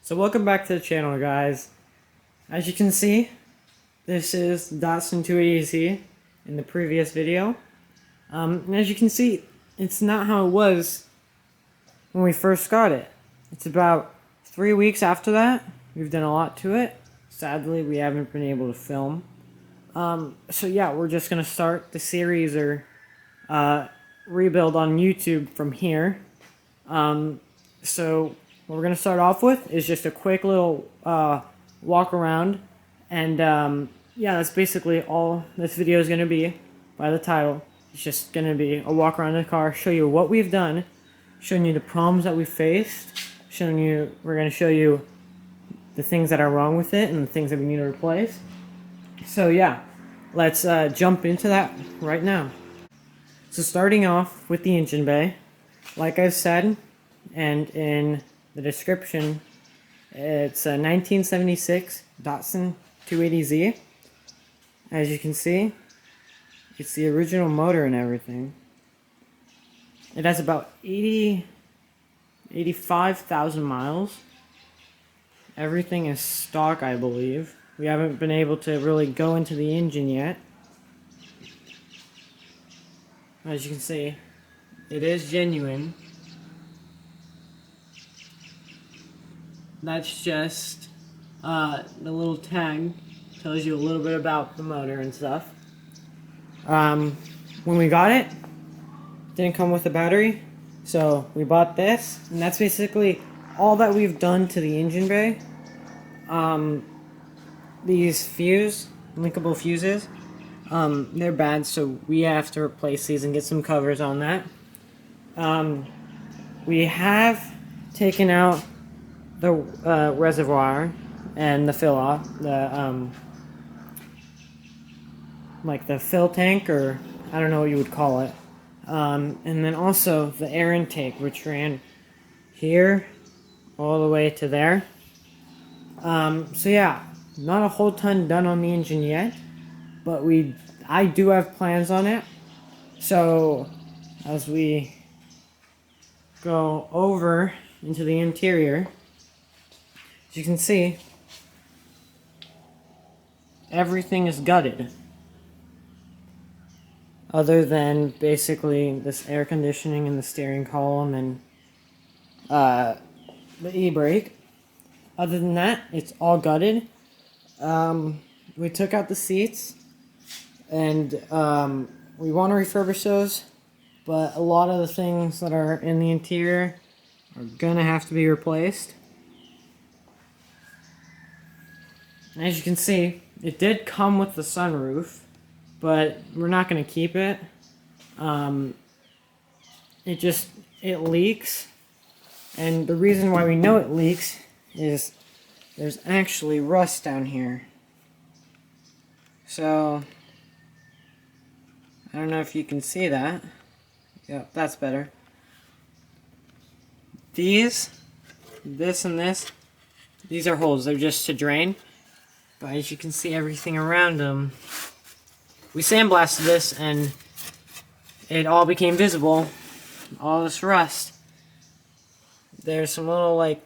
So welcome back to the channel, guys. As you can see, this is Datsun 280Z in the previous video. And as you can see, it's not how it was when we first got it. It's about 3 weeks after that. We've done a lot to it. Sadly, we haven't been able to film. So yeah, we're just gonna start the series or rebuild on YouTube from here. So what we're going to start off with is just a quick little walk around, and yeah, that's basically all this video is going to be by the title. It's just going to be a walk around the car, show you what we've done, showing you the problems that we faced, we're going to show you the things that are wrong with it and the things that we need to replace. So yeah, let's jump into that right now. So starting off with the engine bay, like I said, and in the description, it's a 1976 Datsun 280Z. As you can see, it's the original motor and everything. It has about 85,000 miles. Everything is stock, I believe. We haven't been able to really go into the engine yet. As you can see, it is genuine. That's just the little tag, tells you a little bit about the motor and stuff. When we got it, didn't come with a battery, so we bought this, and that's basically all that we've done to the engine bay. These linkable fuses, they're bad, so we have to replace these and get some covers on that. We have taken out the reservoir and the fill off, like the fill tank, or I don't know what you would call it. And then also the air intake, which ran here all the way to there. So yeah, not a whole ton done on the engine yet, but I do have plans on it. So as we go over into the interior, as you can see, everything is gutted. Other than basically this air conditioning and the steering column and the e-brake. Other than that, it's all gutted. We took out the seats, and we want to refurbish those, but a lot of the things that are in the interior are gonna have to be replaced. As you can see, it did come with the sunroof, but we're not going to keep it. It leaks, and the reason why we know it leaks is there's actually rust down here. So, I don't know if you can see that. Yep, that's better. This and this, these are holes. They're just to drain. But as you can see, everything around them, we sandblasted this and it all became visible. All this rust. There's some little like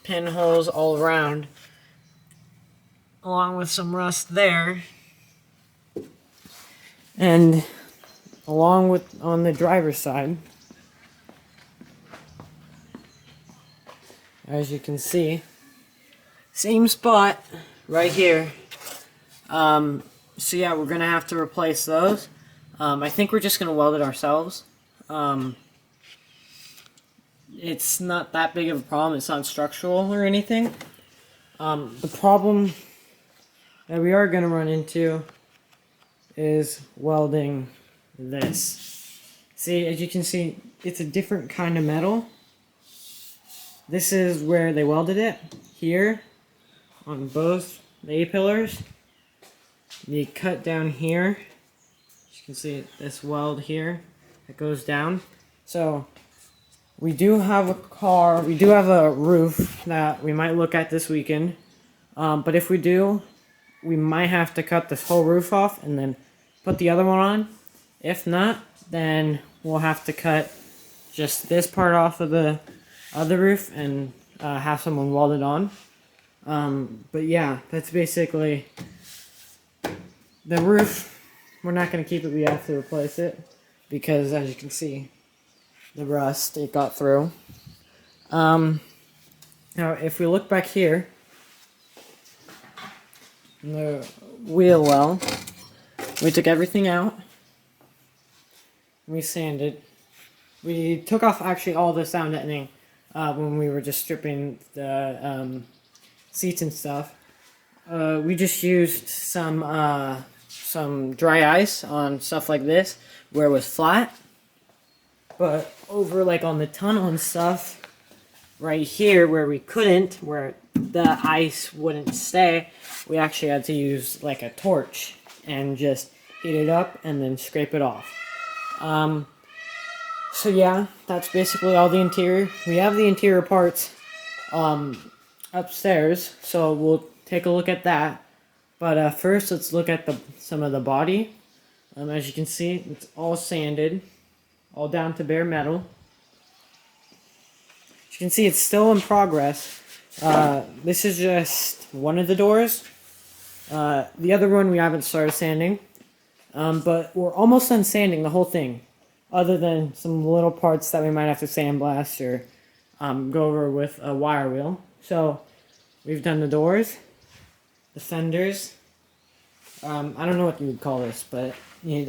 pinholes all around, along with some rust there. And along with on the driver's side, as you can see, same spot right here. So yeah, we're gonna have to replace those. I think we're just gonna weld it ourselves. It's not that big of a problem. It's not structural or anything. The problem that we are gonna run into is welding this. See, as you can see, it's a different kind of metal. This is where they welded it, here, on both the A-pillars. You cut down here. As you can see, this weld here that goes down. So we do have a roof that we might look at this weekend. But if we do, we might have to cut this whole roof off and then put the other one on. If not, then we'll have to cut just this part off of the other roof and have someone weld it on. But yeah, that's basically the roof. We're not going to keep it. We have to replace it because, as you can see, the rust, it got through. Now, if we look back here, in the wheel well, we took everything out. We sanded. We took off actually all the sound deadening when we were just stripping the seats and stuff. We just used some dry ice on stuff like this where it was flat. But over like on the tunnel and stuff, right here where we couldn't, where the ice wouldn't stay, we actually had to use like a torch and just heat it up and then scrape it off. So yeah, that's basically all the interior. We have the interior parts upstairs, so we'll take a look at that. But first, let's look at some of the body. As you can see, it's all sanded, all down to bare metal. As you can see, it's still in progress. This is just one of the doors. The other one we haven't started sanding, but we're almost done sanding the whole thing, other than some little parts that we might have to sandblast or go over with a wire wheel. So we've done the doors, the fenders. I don't know what you would call this, but it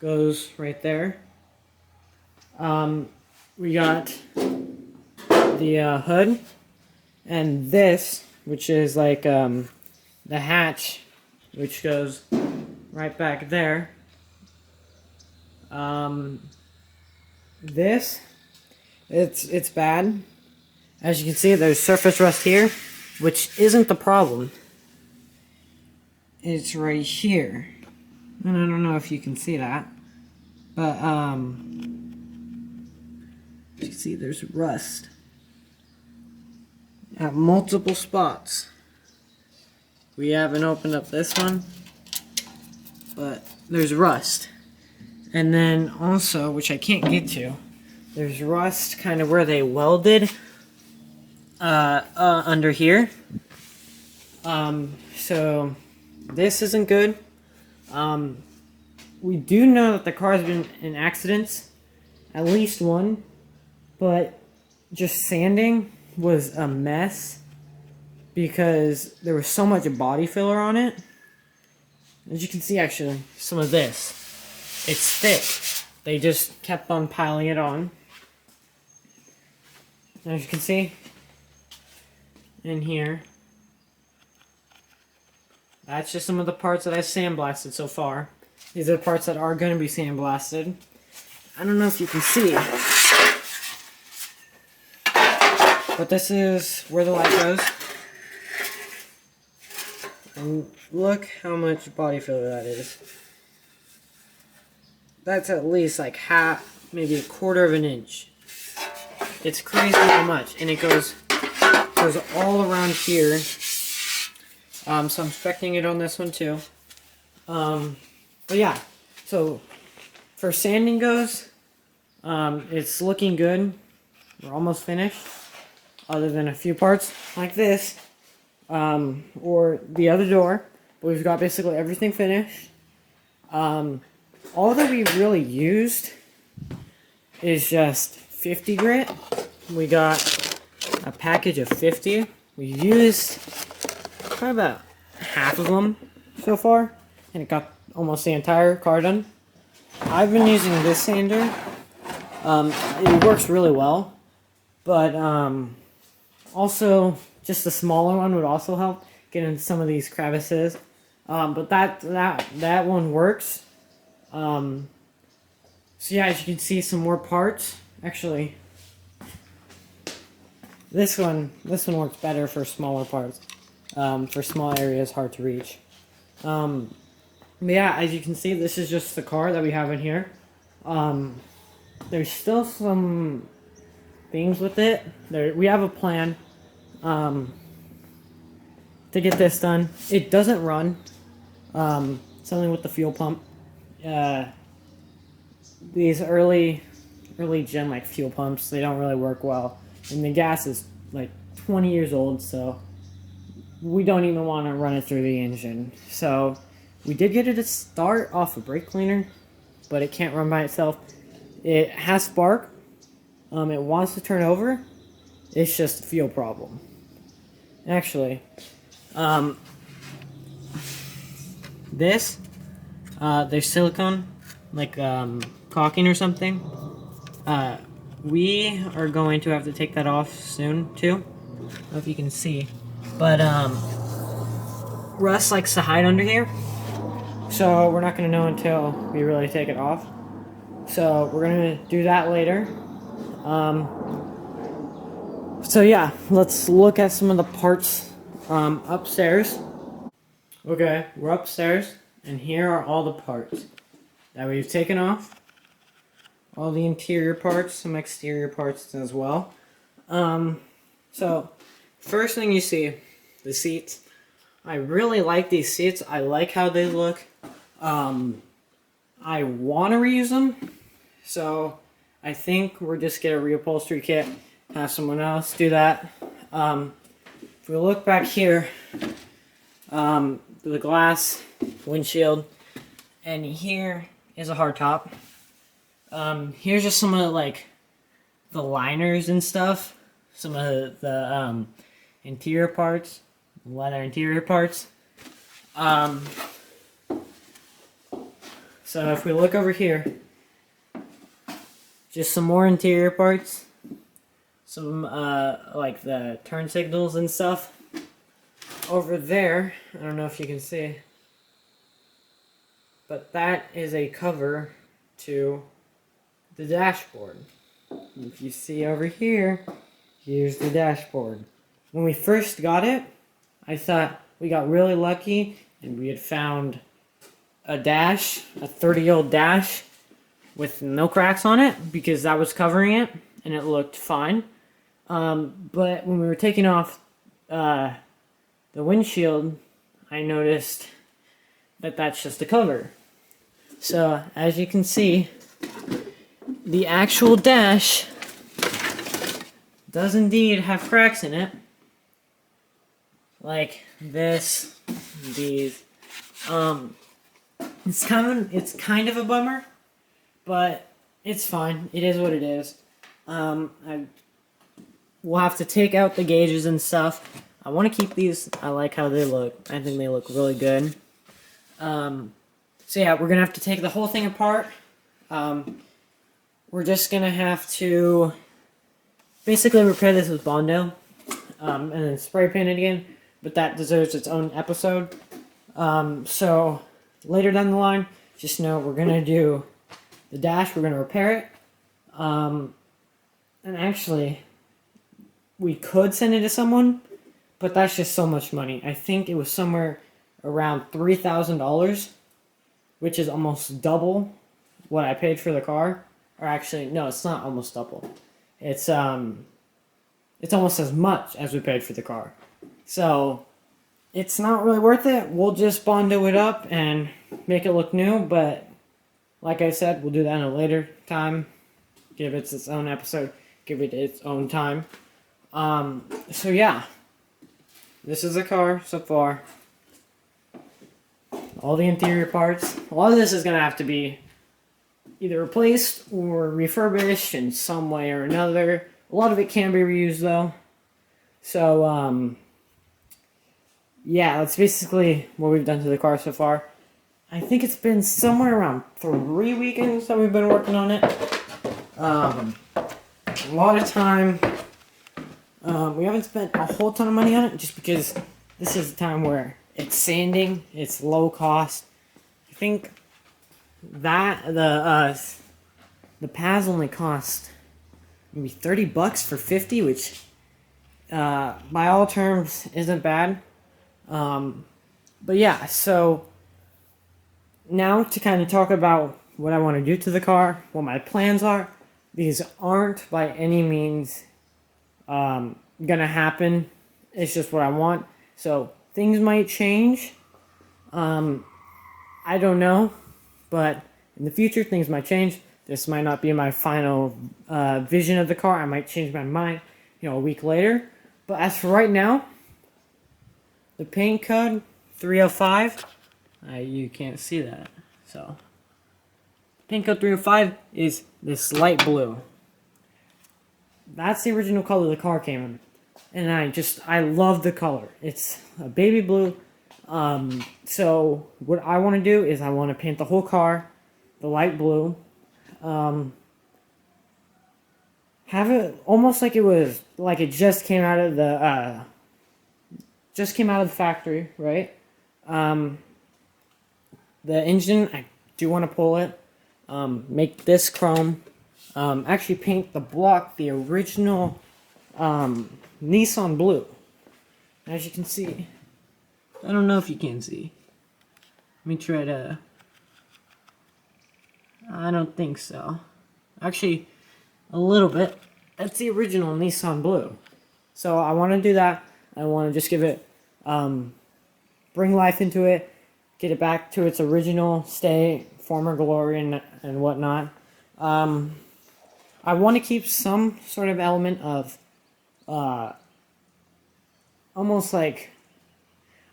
goes right there. We got the hood, and this, which is like the hatch, which goes right back there. This, it's bad. As you can see, there's surface rust here, which isn't the problem. It's right here. And I don't know if you can see that, but you see there's rust at multiple spots. We haven't opened up this one, but there's rust. And then also, which I can't get to, there's rust kind of where they welded under here. So this isn't good. We do know that the car's been in accidents, at least one, but just sanding was a mess because there was so much body filler on it. As you can see, actually, some of this, it's thick. They just kept on piling it on. As you can see, in here, that's just some of the parts that I sandblasted so far. These are the parts that are going to be sandblasted. I don't know if you can see, but this is where the light goes. And look how much body filler that is. That's at least like half, maybe a quarter of an inch. It's crazy how much, and it goes all around here. So I'm expecting it on this one too. But yeah, so for sanding goes, it's looking good. We're almost finished, other than a few parts like this, or the other door. But we've got basically everything finished. All that we really used is just 50 grit. We got a package of 50. We used probably about half of them so far, and it got almost the entire car done. I've been using this sander. It works really well, but also just the smaller one would also help get into some of these crevices. But that one works. So yeah, as you can see, some more parts. Actually, this one works better for smaller parts. For small areas, hard to reach. But yeah, as you can see, this is just the car that we have in here. There's still some things with it. We have a plan to get this done. It doesn't run. Something with the fuel pump. These early gen like fuel pumps, they don't really work well, and the gas is like 20 years old, so we don't even want to run it through the engine. So we did get it to start off a brake cleaner, but it can't run by itself. It has spark. It wants to turn over. It's just a fuel problem. Actually, there's silicone, like caulking or something. We are going to have to take that off soon too. I don't know if you can see, but rust likes to hide under here, so we're not going to know until we really take it off. So we're going to do that later. So yeah, let's look at some of the parts upstairs. Okay, we're upstairs, and here are all the parts that we've taken off. All the interior parts, some exterior parts as well. So, first thing you see, the seats. I really like these seats. I like how they look. I want to reuse them, so I think we're just get a reupholstery kit, have someone else do that. If we look back here, the glass windshield, and here is a hard top. Here's just some of like the liners and stuff, some of the interior parts, leather interior parts. So if we look over here, just some more interior parts, some like the turn signals and stuff. Over there, I don't know if you can see, but that is a cover to the dashboard. If you see over here, here's the dashboard. When we first got it, I thought we got really lucky and we had found a dash, a 30-year-old dash with no cracks on it, because that was covering it and it looked fine. But when we were taking off the windshield, I noticed that that's just a cover. So as you can see, the actual dash does indeed have cracks in it, like this, these. It's kind of a bummer, but it's fine. It is what it is. We'll have to take out the gauges and stuff. I want to keep these. I like how they look. I think they look really good. So yeah, we're gonna have to take the whole thing apart. We're just gonna have to basically repair this with Bondo, and then spray paint it again. But that deserves its own episode. So later down the line, just know we're gonna do the dash. We're gonna repair it. And actually, we could send it to someone, but that's just so much money. I think it was somewhere around $3,000, which is almost double what I paid for the car. Or actually, no, it's not almost double. It's almost as much as we paid for the car. So it's not really worth it. We'll just Bondo it up and make it look new, but like I said, we'll do that in a later time. Give it its own episode. Give it its own time. So yeah, this is the car so far. All the interior parts. A lot of this is going to have to be either replaced or refurbished in some way or another. A lot of it can be reused though. So, yeah, that's basically what we've done to the car so far. I think it's been somewhere around 3 weekends that we've been working on it. A lot of time. We haven't spent a whole ton of money on it just because this is the time where it's sanding, it's low cost. I think that the pads only cost maybe $30 for 50, which by all terms isn't bad. But yeah, so now to kind of talk about what I want to do to the car, what my plans are. These aren't by any means gonna happen. It's just what I want. So things might change. I don't know, but in the future things might change. This might not be my final vision of the car. I might change my mind, a week later. But as for right now, the paint code 305, you can't see that, so paint code 305 is this light blue. That's the original color the car came in, and I love the color. It's a baby blue. So what I want to do is I want to paint the whole car the light blue. Have it almost like it just came out of the factory, right? The engine, I do want to pull it. Make this chrome. Actually paint the block the original Nissan blue. As you can see, I don't know if you can see. Let me try to. I don't think so. Actually, a little bit. That's the original Nissan blue. So I want to do that. I want to just give it, bring life into it, get it back to its original state, former glory, and whatnot. I want to keep some sort of element of, almost like,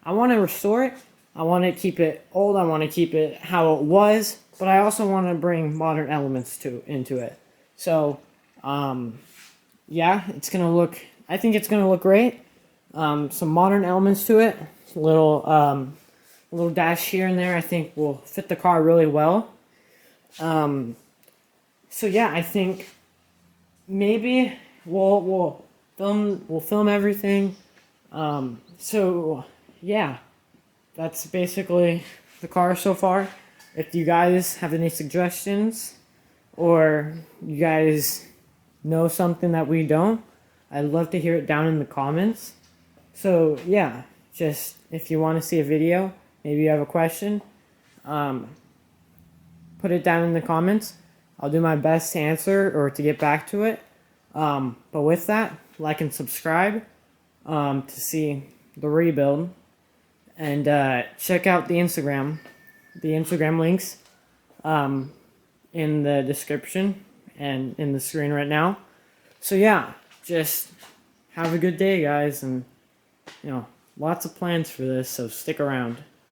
I want to restore it. I want to keep it old. I want to keep it how it was, but I also want to bring modern elements into it. So, yeah, it's gonna look. I think it's gonna look great. Some modern elements to it. A little dash here and there. I think will fit the car really well. So yeah, I think maybe we'll film everything. So yeah, that's basically the car so far. If you guys have any suggestions, or you guys know something that we don't, I'd love to hear it down in the comments. So yeah, just if you want to see a video, maybe you have a question, put it down in the comments. I'll do my best to answer or to get back to it. But with that, like and subscribe to see the rebuild, and check out the Instagram links in the description and in the screen right now. So yeah, just have a good day, guys, and lots of plans for this, so stick around.